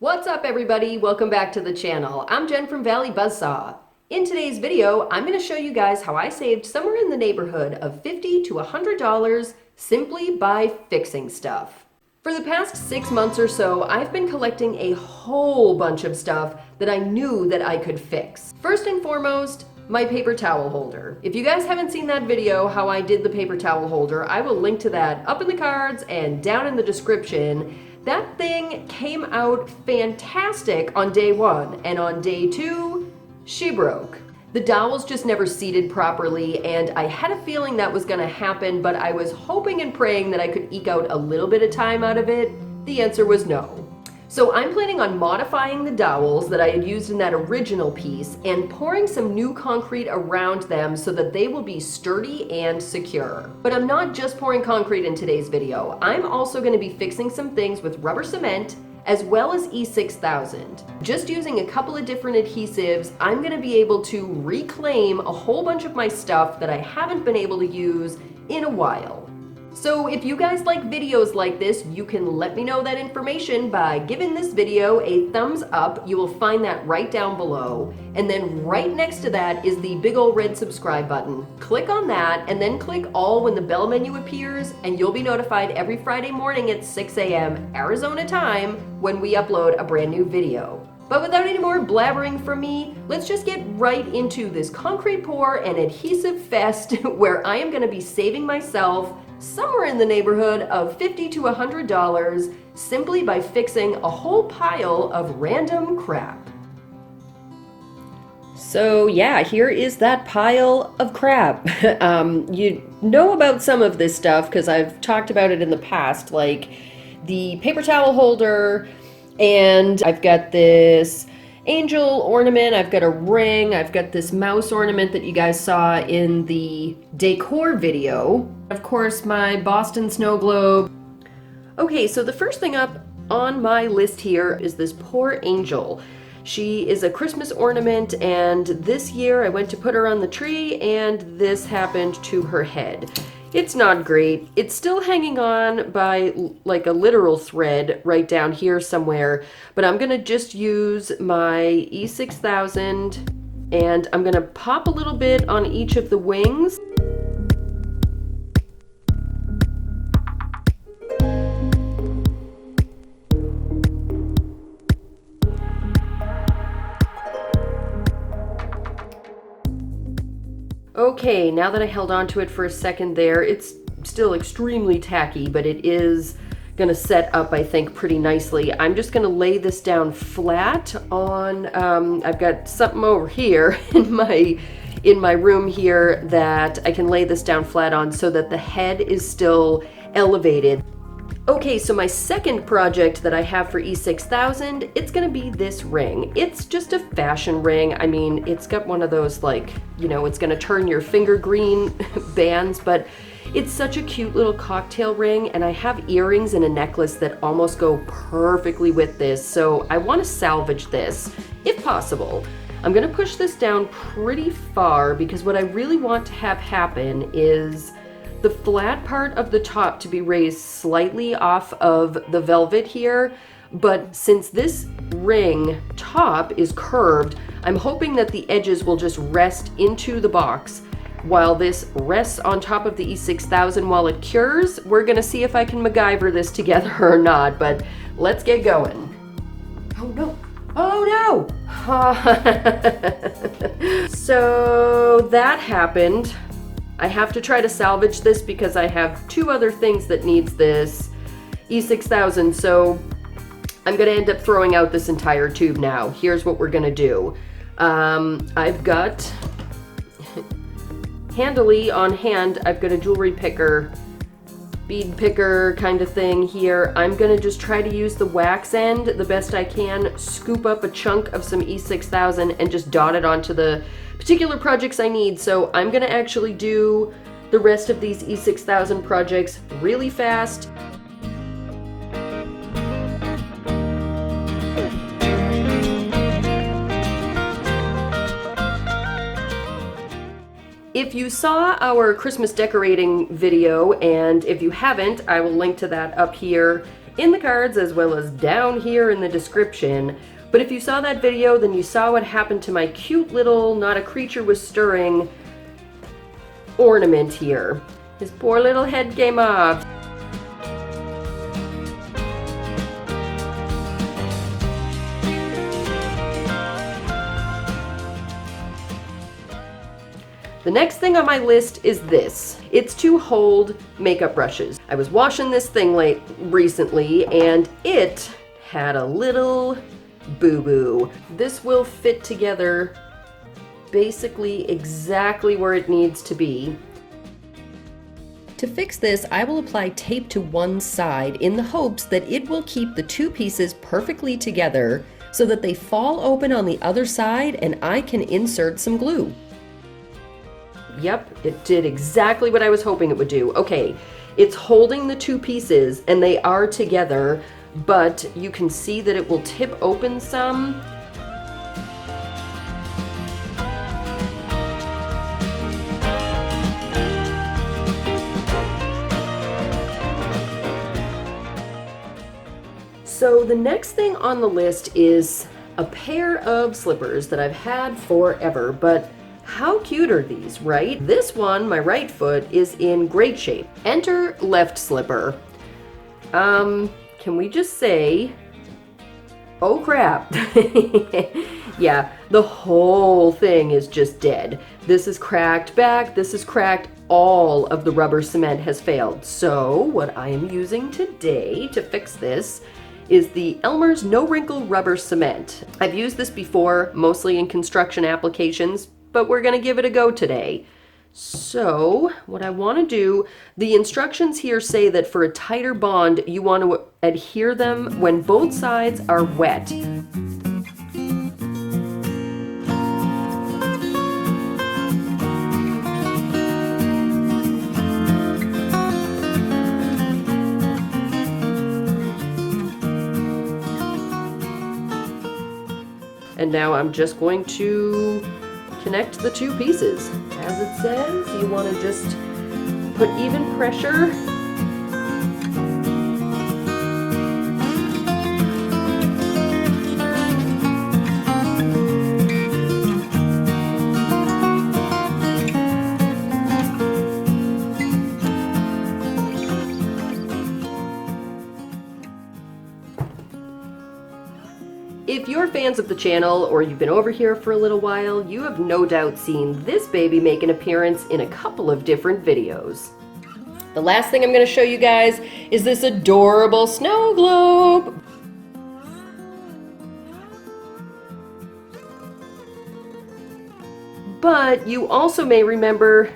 What's up everybody? Welcome back to the channel. I'm Jen from Valley Buzzsaw. In today's video, I'm going to show you guys how I saved somewhere in the neighborhood of $50 to $100 simply by fixing stuff. For the past 6 months or so, I've been collecting a whole bunch of stuff that I knew that I could fix. First and foremost, my paper towel holder. If you guys haven't seen that video, how I did the paper towel holder, I will link to that up in the cards and down in the description. That thing came out fantastic on day 1, and on day 2, she broke. The dowels just never seated properly, and I had a feeling that was gonna happen, but I was hoping and praying that I could eke out a little bit of time out of it. The answer was no. So I'm planning on modifying the dowels that I had used in that original piece and pouring some new concrete around them so that they will be sturdy and secure. But I'm not just pouring concrete in today's video. I'm also going to be fixing some things with rubber cement as well as E6000. Just using a couple of different adhesives, I'm going to be able to reclaim a whole bunch of my stuff that I haven't been able to use in a while. So if you guys like videos like this, you can let me know that information by giving this video a thumbs up. You will find that right down below. And then right next to that is the big old red subscribe button. Click on that and then click all when the bell menu appears, and you'll be notified every Friday morning at 6 a.m. Arizona time when we upload a brand new video. But without any more blabbering from me, let's just get right into this concrete pour and adhesive fest where I am going to be saving myself somewhere in the neighborhood of $50 to $100 simply by fixing a whole pile of random crap. So yeah, here is that pile of crap. You know about some of this stuff because I've talked about it in the past, like the paper towel holder, and I've got this angel ornament, I've got a ring, I've got this mouse ornament that you guys saw in the decor video. Of course, my Boston snow globe. Okay, so the first thing up on my list here is this poor angel. She is a Christmas ornament, and this year I went to put her on the tree and this happened to her head. It's not great. It's still hanging on by like a literal thread right down here somewhere, but I'm gonna just use my E6000 and I'm gonna pop a little bit on each of the wings. Okay, now that I held on to it for a second there, it's still extremely tacky, but it is gonna set up, I think, pretty nicely. I'm just gonna lay this down flat on, I've got something over here in my room here that I can lay this down flat on so that the head is still elevated. Okay, so my second project that I have for E6000, it's gonna be this ring. It's just a fashion ring. I mean, it's got one of those, like, you know, it's gonna turn your finger green bands, but it's such a cute little cocktail ring, and I have earrings and a necklace that almost go perfectly with this, so I wanna salvage this, if possible. I'm gonna push this down pretty far because what I really want to have happen is the flat part of the top to be raised slightly off of the velvet here, but since this ring top is curved, I'm hoping that the edges will just rest into the box while this rests on top of the E6000 while it cures. We're gonna see if I can MacGyver this together or not, but let's get going. Oh no, oh no! So that happened. I have to try to salvage this because I have 2 other things that needs this E6000, so I'm gonna end up throwing out this entire tube now. Here's what we're gonna do. I've got, handily on hand, I've got a jewelry picker, bead picker kind of thing here. I'm gonna just try to use the wax end the best I can, scoop up a chunk of some E6000 and just dot it onto the particular projects I need. So I'm gonna actually do the rest of these E6000 projects really fast. If you saw our Christmas decorating video, and if you haven't, I will link to that up here in the cards as well as down here in the description. But if you saw that video, then you saw what happened to my cute little not a creature was stirring ornament here. His poor little head came off. The next thing on my list is this. It's to hold makeup brushes. I was washing this thing recently and it had a little boo-boo. This will fit together basically exactly where it needs to be. To fix this, I will apply tape to one side in the hopes that it will keep the two pieces perfectly together so that they fall open on the other side and I can insert some glue. Yep, it did exactly what I was hoping it would do. Okay, it's holding the two pieces and they are together, but you can see that it will tip open some. So the next thing on the list is a pair of slippers that I've had forever, but how cute are these, right? This one, my right foot, is in great shape. Enter left slipper. Can we just say, oh crap. Yeah, the whole thing is just dead. This is cracked back, this is cracked. All of the rubber cement has failed. So what I am using today to fix this is the Elmer's No Wrinkle Rubber Cement. I've used this before, mostly in construction applications, but we're gonna give it a go today. So what I wanna do, the instructions here say that for a tighter bond, you want to adhere them when both sides are wet. And now I'm just going to connect the two pieces. As it says, you want to just put even pressure. If you're fans of the channel or you've been over here for a little while, you have no doubt seen this baby make an appearance in a couple of different videos. The last thing I'm going to show you guys is this adorable snow globe. But you also may remember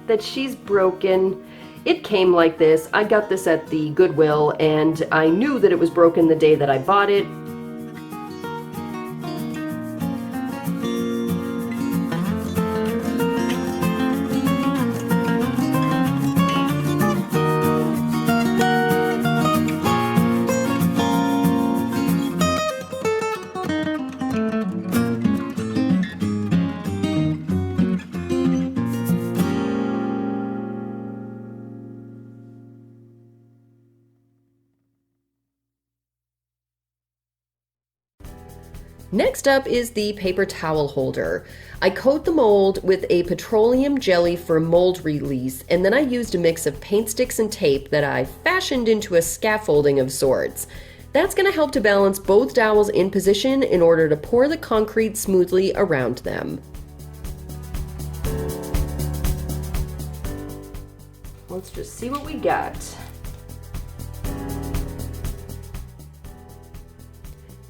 that she's broken. It came like this. I got this at the Goodwill and I knew that it was broken the day that I bought it. Next up is the paper towel holder. I coat the mold with a petroleum jelly for mold release, and then I used a mix of paint sticks and tape that I fashioned into a scaffolding of sorts. That's going to help to balance both dowels in position in order to pour the concrete smoothly around them. Let's just see what we got.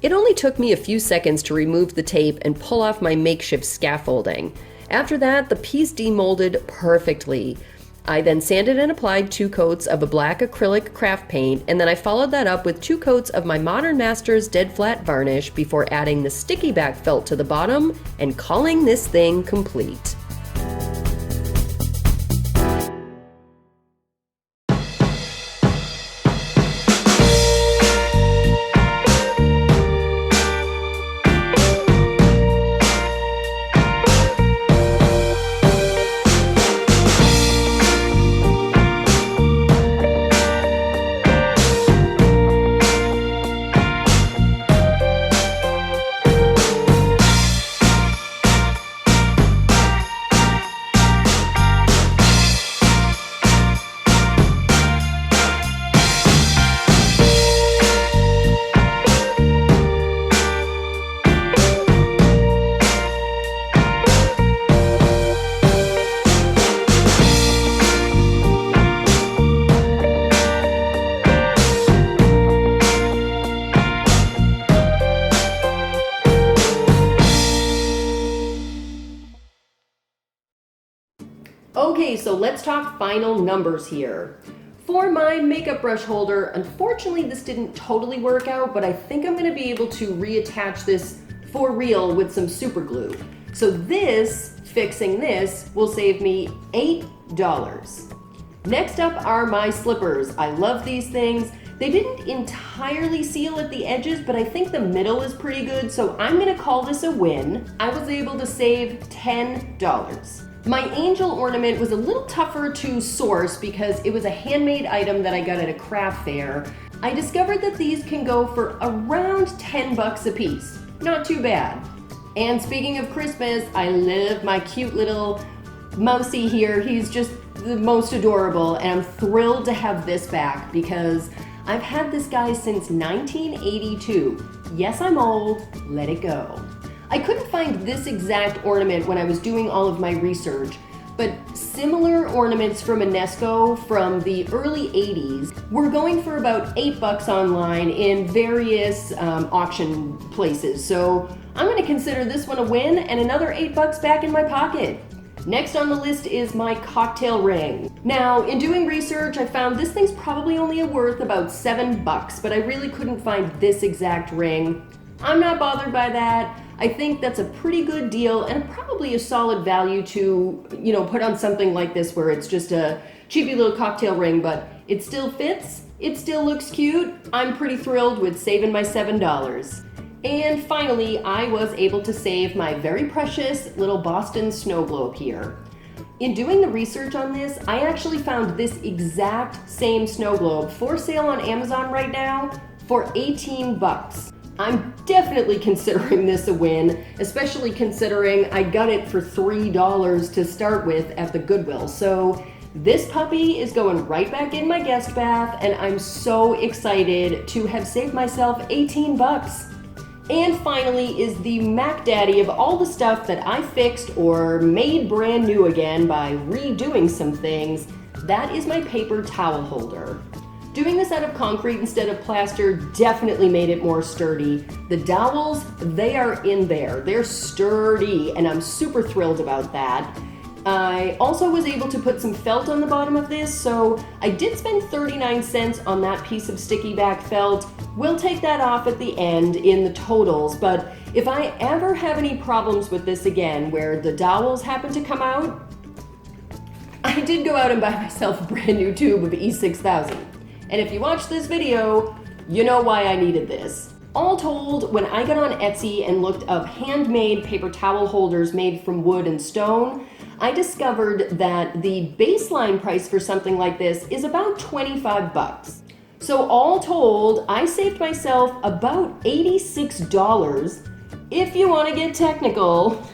It only took me a few seconds to remove the tape and pull off my makeshift scaffolding. After that, the piece demolded perfectly. I then sanded and applied 2 coats of a black acrylic craft paint, and then I followed that up with 2 coats of my Modern Masters Dead Flat Varnish before adding the sticky back felt to the bottom and calling this thing complete. Okay, so let's talk final numbers here. For my makeup brush holder, unfortunately this didn't totally work out, but I think I'm gonna be able to reattach this for real with some super glue. So fixing this will save me $8. Next up are my slippers. I love these things. They didn't entirely seal at the edges, but I think the middle is pretty good, so I'm gonna call this a win. I was able to save $10. My angel ornament was a little tougher to source because it was a handmade item that I got at a craft fair. I discovered that these can go for around 10 bucks a piece. Not too bad. And speaking of Christmas, I love my cute little mousey here. He's just the most adorable, and I'm thrilled to have this back because I've had this guy since 1982. Yes, I'm old, let it go. I couldn't find this exact ornament when I was doing all of my research, but similar ornaments from Enesco from the early 80s were going for about 8 bucks online in various auction places. So I'm gonna consider this one a win and another 8 bucks back in my pocket. Next on the list is my cocktail ring. Now, in doing research, I found this thing's probably only worth about 7 bucks, but I really couldn't find this exact ring. I'm not bothered by that. I think that's a pretty good deal and probably a solid value to, put on something like this where it's just a cheapy little cocktail ring, but it still fits, it still looks cute. I'm pretty thrilled with saving my $7. And finally, I was able to save my very precious little Boston snow globe here. In doing the research on this, I actually found this exact same snow globe for sale on Amazon right now for 18 bucks. I'm definitely considering this a win, especially considering I got it for $3 to start with at the Goodwill. So this puppy is going right back in my guest bath, and I'm so excited to have saved myself 18 bucks. And finally is the Mac Daddy of all the stuff that I fixed or made brand new again by redoing some things. That is my paper towel holder. Doing this out of concrete instead of plaster definitely made it more sturdy. The dowels, they are in there. They're sturdy, and I'm super thrilled about that. I also was able to put some felt on the bottom of this, so I did spend 39 cents on that piece of sticky back felt. We'll take that off at the end in the totals, but if I ever have any problems with this again where the dowels happen to come out, I did go out and buy myself a brand new tube of E6000. And if you watch this video, you know why I needed this. All told, when I got on Etsy and looked up handmade paper towel holders made from wood and stone, I discovered that the baseline price for something like this is about 25 bucks. So all told, I saved myself about $86. If you want to get technical,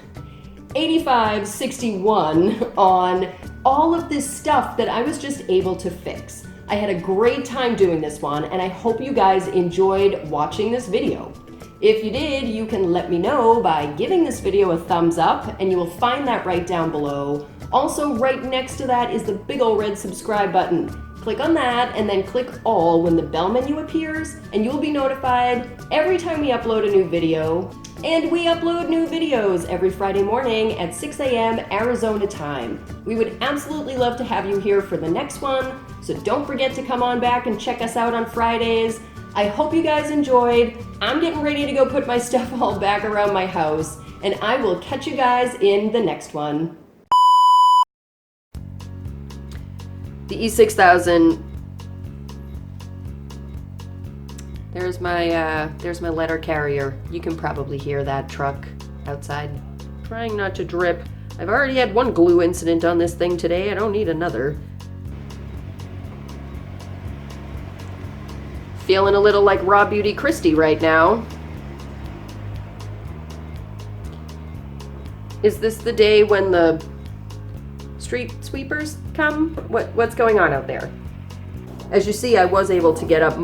$85.61 on all of this stuff that I was just able to fix. I had a great time doing this one, and I hope you guys enjoyed watching this video. If you did, you can let me know by giving this video a thumbs up, and you will find that right down below. Also, right next to that is the big old red subscribe button. Click on that, and then click all when the bell menu appears, and you'll be notified every time we upload a new video. And we upload new videos every Friday morning at 6 a.m. Arizona time. We would absolutely love to have you here for the next one, so don't forget to come on back and check us out on Fridays. I hope you guys enjoyed. I'm getting ready to go put my stuff all back around my house, and I will catch you guys in the next one. The E6000. There's my letter carrier. You can probably hear that truck outside. Trying not to drip. I've already had one glue incident on this thing today. I don't need another. Feeling a little like Raw Beauty Christie right now. Is this the day when the street sweepers come? What's going on out there? As you see, I was able to get up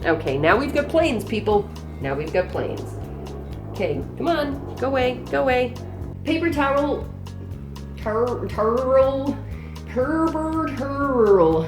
Okay, now we've got planes, people. Now we've got planes. Okay, come on. Go away, go away. Paper towel. Turbird hurl.